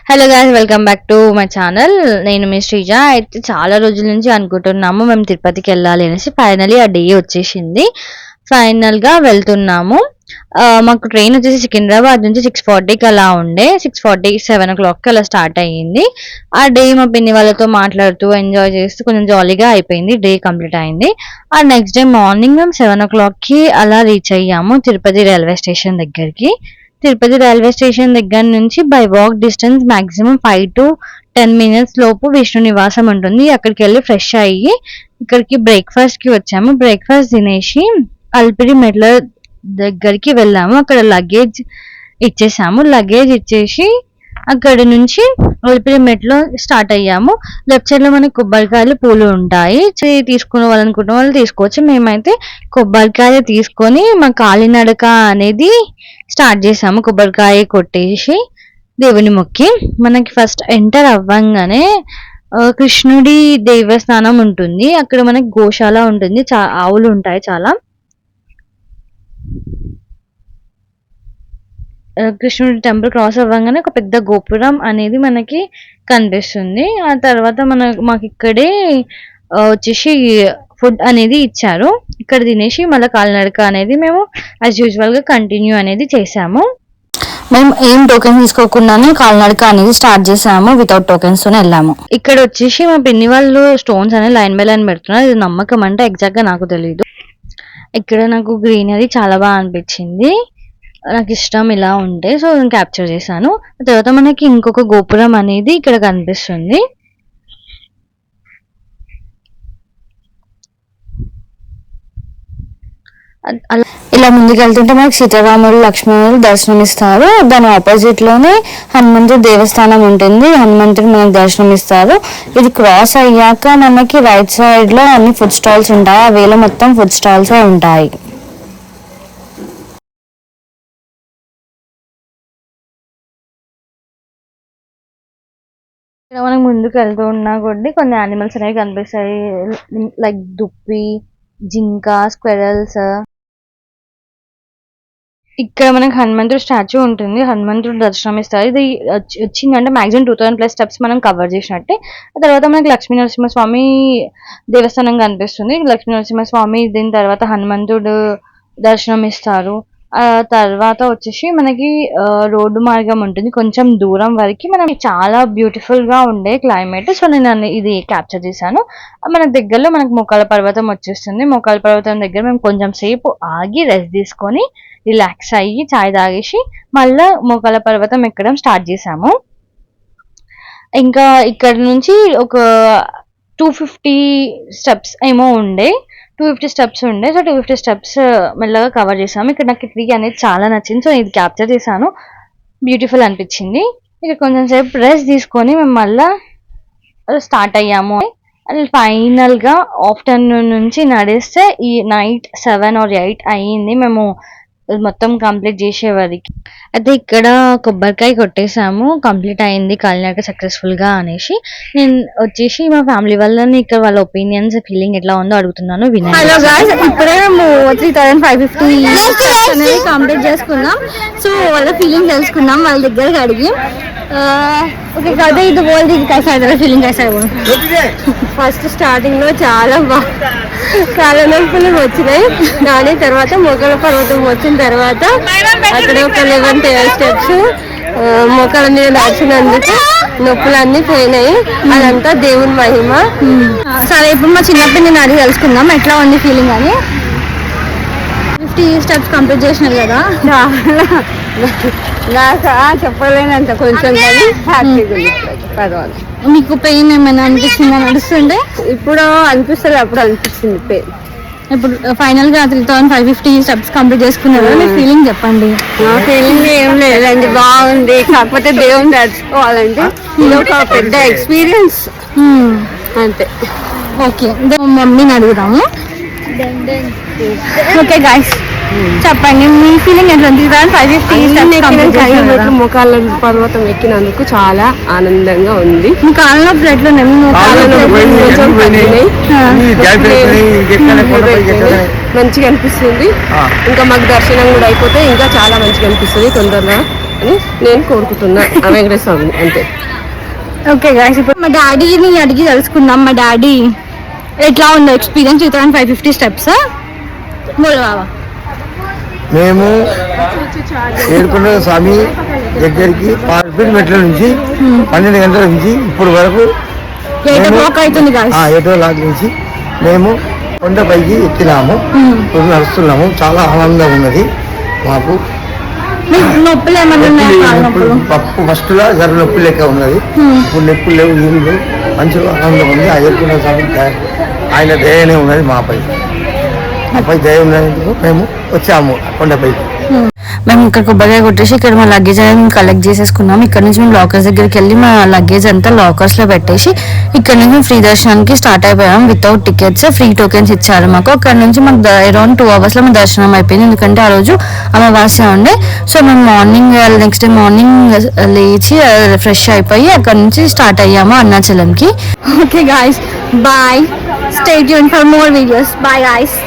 Hello guys, welcome back to my channel. నేను మీ శ్రీజ. అయితే చాలా రోజుల నుంచి అనుకుంటున్నాము మేము తిరుపతికి వెళ్ళాలి అనేసి. ఫైనలీ ఆ డే వచ్చేసింది. ఫైనల్గా వెళ్తున్నాము. మాకు ట్రైన్ వచ్చేసి సికింద్రాబాద్ నుంచి 6:40కి అలా ఉండే. 6:40 7 o'clockకి అలా స్టార్ట్ అయ్యింది. ఆ డే మా పిన్ని వాళ్ళతో మాట్లాడుతూ ఎంజాయ్ చేస్తూ కొంచెం జాలీగా అయిపోయింది. డే కంప్లీట్ అయింది. ఆ నెక్స్ట్ డే మార్నింగ్ మేము 7 o'clockకి అలా రీచ్ అయ్యాము తిరుపతి రైల్వే స్టేషన్ దగ్గరికి. తిరుపతి రైల్వే స్టేషన్ దగ్గర నుంచి by walk distance maximum 5 to 10 minutes లోపు విష్ణు నివాసం ఉంటుంది. అక్కడికి వెళ్ళి ఫ్రెష్ అయ్యి ఇక్కడికి బ్రేక్ఫాస్ట్కి వచ్చాము. బ్రేక్ఫాస్ట్ తినేసి అల్పిరి మెట్ల దగ్గరికి వెళ్ళాము. అక్కడ లగేజ్ ఇచ్చేసాము. లగేజ్ ఇచ్చేసి అక్కడ నుంచి అల్పిరి మెట్లో స్టార్ట్ అయ్యాము. లెఫ్ట్ సైడ్ లో మనకి కొబ్బరికాయలు పూలు ఉంటాయి. తీసుకునే వాళ్ళనుకుంటున్న వాళ్ళు తీసుకోవచ్చు. మేమైతే కొబ్బరికాయ తీసుకొని మా కాలినడక అనేది స్టార్ట్ చేసాము. కొబ్బరికాయ కొట్టేసి దేవుని మొక్కి మనకి ఫస్ట్ ఎంటర్ అవ్వంగానే కృష్ణుడి దేవస్థానం ఉంటుంది. అక్కడ మనకి గోశాల ఉంటుంది. ఆవులు ఉంటాయి చాలా. కృష్ణుడి టెంపుల్ క్రాస్ అవ్వగానే ఒక పెద్ద గోపురం అనేది మనకి కనిపిస్తుంది. ఆ తర్వాత మాకు ఇక్కడే వచ్చేసి ఫుడ్ అనేది ఇచ్చారు. ఇక్కడ తినేసి మళ్ళీ కాలినడక అనేది మేము యాజ్ యూజువల్ గా కంటిన్యూ అనేది చేసాము. మేము ఏం టోకెన్ తీసుకోకుండానే కాలినడక అనేది స్టార్ట్ చేసాము. వితౌట్ టోకెన్స్ తోనే వెళ్ళాము. ఇక్కడ వచ్చేసి మా పిన్ని వాళ్ళు స్టోన్స్ అనేది లైన్ బై లైన్ పెడుతున్నారు. ఇది నమ్మకం అంటే ఎగ్జాక్ట్ గా నాకు తెలియదు. ఇక్కడ నాకు గ్రీనరీ చాలా బాగా అనిపించింది. నాకు ఇష్టం ఇలా ఉంటే, సో నేను క్యాప్చర్ చేశాను. తర్వాత మనకి ఇంకొక గోపురం అనేది ఇక్కడ కనిపిస్తుంది. ఇలా ముందుకు వెళ్తుంటే మనకి సీతారాములు లక్ష్మణులు దర్శనం ఇస్తారు. దాని ఆపోజిట్ లోనే హనుమంతుడి దేవస్థానం ఉంటుంది. హనుమంతుడు మనకు దర్శనం ఇస్తారు. ఇది క్రాస్ అయ్యాక మనకి రైట్ సైడ్ లో అన్ని ఫుడ్ స్టాల్స్ ఉంటాయి. ఆ వేలో మొత్తం ఫుడ్ స్టాల్స్ ఉంటాయి. మనకు ముందుకు వెళ్తూ ఉన్నా కొద్ది కొన్ని యానిమల్స్ అనేవి కనిపిస్తాయి. లైక్ దుప్పి, జింక, స్క్వెరల్స్. ఇక్కడ మనకి హనుమంతుడు స్టాచ్యూ ఉంటుంది. హనుమంతుడు దర్శనం ఇస్తారు. ఇది వచ్చిందంటే మాక్సిమం 2000+ స్టెప్స్ మనం కవర్ చేసినట్టే. ఆ తర్వాత మనకి లక్ష్మీ నరసింహస్వామి దేవస్థానం కనిపిస్తుంది. లక్ష్మీ నరసింహస్వామి దీని తర్వాత హనుమంతుడు దర్శనం ఇస్తారు. ఆ తర్వాత వచ్చేసి మనకి రోడ్డు మార్గం ఉంటుంది. కొంచెం దూరం వరకు మనకి చాలా బ్యూటిఫుల్ గా ఉండే క్లైమేట్. సో నేను ఇది క్యాప్చర్ చేశాను. మన దగ్గరలో మనకి మోకాళ్ళ పర్వతం వచ్చేస్తుంది. మోకాళ్ళ పర్వతం దగ్గర మేము కొంచెం సేపు ఆగి రెస్ట్ తీసుకొని రిలాక్స్ అయ్యి చాయ్ తాగేసి మళ్ళా మోకాళ్ళ పర్వతం ఎక్కడం స్టార్ట్ చేసాము. ఇంకా ఇక్కడ నుంచి ఒక 250 స్టెప్స్ ఏమో ఉండే. 250 స్టెప్స్ ఉండే. సో 250 స్టెప్స్ మెల్లగా కవర్ చేసాము. ఇక్కడ నాకు ట్రీ అనేది చాలా నచ్చింది. సో ఇది క్యాప్చర్ చేశాను. బ్యూటిఫుల్ అనిపించింది. ఇక కొంచెం సేపు రెస్ట్ తీసుకొని మేము మళ్ళా స్టార్ట్ అయ్యాము. అండ్ ఫైనల్ గా ఆఫ్టర్నూన్ నుంచి నడిస్తే ఈ నైట్ 7 or 8 అయ్యింది మేము మొత్తం కంప్లీట్ చేసేవారికి. అయితే ఇక్కడ కొబ్బరికాయ కొట్టేసాము. కంప్లీట్ అయింది కాలినడక సక్సెస్ఫుల్ గా అనేసి. నేను వచ్చేసి మా ఫ్యామిలీ వాళ్ళని ఇక్కడ వాళ్ళ ఒపీనియన్స్ ఫీలింగ్ ఎట్లా ఉందో అడుగుతున్నాను. వినండి. హలో గాయ్స్, ఇప్పుడే మేము 3550 కంప్లీట్ చేసుకున్నాం. సో వాళ్ళ ఫీలింగ్ తెలుసుకున్నాం వాళ్ళ దగ్గరికి అడిగి. ఓకే కదా, ఇది బోల్ दी कैसा है फीलिंग कैसा है वो? ఫస్ట్ స్టార్టింగ్ లో చాలా కాళ్ళ నొప్పులు వచ్చినాయి. దాని తర్వాత మోకాళ్ళ పర్వతం వచ్చిన తర్వాత అక్కడ ఒక 11 స్టెప్స్ మోకాళ్ళ మీద నడిచినందుకు నొప్పులన్నీ పోయినాయి. అదంతా దేవుని మహిమ. సరే, ఇప్పుడు మా చిన్నప్పుడు నేను అడిగి తెలుసుకుందాం ఎట్లా ఉంది ఫీలింగ్ అని. 50 స్టెప్స్ కంప్లీట్ చేసినారు కదా, నాకు చెప్పలేనంత కొంచెం కానీ హ్యాపీగా పర్వాలేదు. మీకు పెయిన్ ఏమైనా అనిపిస్తుందా నడుస్తుంటే? ఇప్పుడు అనిపిస్తుంది, అప్పుడు అనిపిస్తుంది పెయిన్. ఇప్పుడు ఫైనల్ గా 3550 స్టెప్స్ కంప్లీట్ చేసుకున్నారు. మీ ఫీలింగ్ చెప్పండి. నా ఫీలింగ్ ఏం లేదండి, బాగుంది. కాకపోతే దేవుని నడుచుకోవాలంటే ఇది ఒక పెద్ద ఎక్స్పీరియన్స్ అంతే. ఓకే, మమ్మీని అడుగుదాము. ఓకే గాయ్స్, చెప్పండి మీ ఫీలింగ్ ఎట్లా ఉంది? 3550 మోకాళ్ళ పర్వతం ఎక్కినందుకు చాలా ఆనందంగా ఉంది. మీ కాళ్ళ ప్లేట్లు మంచిగా అనిపిస్తుంది. ఇంకా మాకు దర్శనం కూడా అయిపోతే ఇంకా చాలా మంచిగా అనిపిస్తుంది తొందరగా. అని నేను కోరుకుంటున్నా ఆ వెంకటేశ్వర స్వామిని అంతే. ఓకే గాయ్స్, ఇప్పుడు మా డాడీని అడిగి తెలుసుకుందాం. మా డాడీ ఎట్లా ఉందో ఎక్స్పీరియన్స్ 2550 స్టెప్స్ బాబా. మేము ఏడుకొండ స్వామి దగ్గరికి 6 మెట్ల నుంచి 12 గంటల నుంచి ఇప్పుడు వరకు 8 o'clock అవుతుంది గాయ్స్. 8 o'clock నుంచి మేము కొండపైకి ఎక్కినాము. ఇప్పుడు నడుస్తున్నాము. చాలా ఆనందంగా ఉన్నది మాకు. నొప్పులు ఏమన్నా ఉన్నాయా? పప్పు ఫస్ట్లా జర నొప్పి లెక్క ఉన్నది. ఇప్పుడు నొప్పులు లేవు, ఏం లేవు. మంచిగా ఆనందం ఉంది. ఆ ఏడుకొండ స్వామి ఆయన దయనే ఉన్నది మాపై. మాపై దయ ఉన్నందుకు మేము వచ్చాము కొండపైకి. మేము ఇక్కడ కొబ్బరికాయ కొట్టేసి ఇక్కడ మా లగేజ్ అనేది మేము కలెక్ట్ చేసేసుకున్నాం. ఇక్కడ నుంచి మేము లాకర్స్ దగ్గరికి వెళ్ళి మా లగేజ్ అంతా లాకర్స్ లో పెట్టేసి ఇక్కడ నుంచి మేము ఫ్రీ దర్శనానికి స్టార్ట్ అయిపోయాం. వితౌట్ టికెట్స్, ఫ్రీ టోకెన్స్ ఇచ్చారు మాకు. అక్కడ నుంచి మాకు అరౌండ్ 2 hours లో మా దర్శనం అయిపోయింది. ఎందుకంటే ఆ రోజు అమావాస్య ఉండే. సో మేము మార్నింగ్ నెక్స్ట్ డే మార్నింగ్ లేచి ఫ్రెష్ అయిపోయి అక్కడ నుంచి స్టార్ట్ అయ్యాము అరుణాచలంకి. Okay guys, bye. Stay tune for more videos. Bye guys.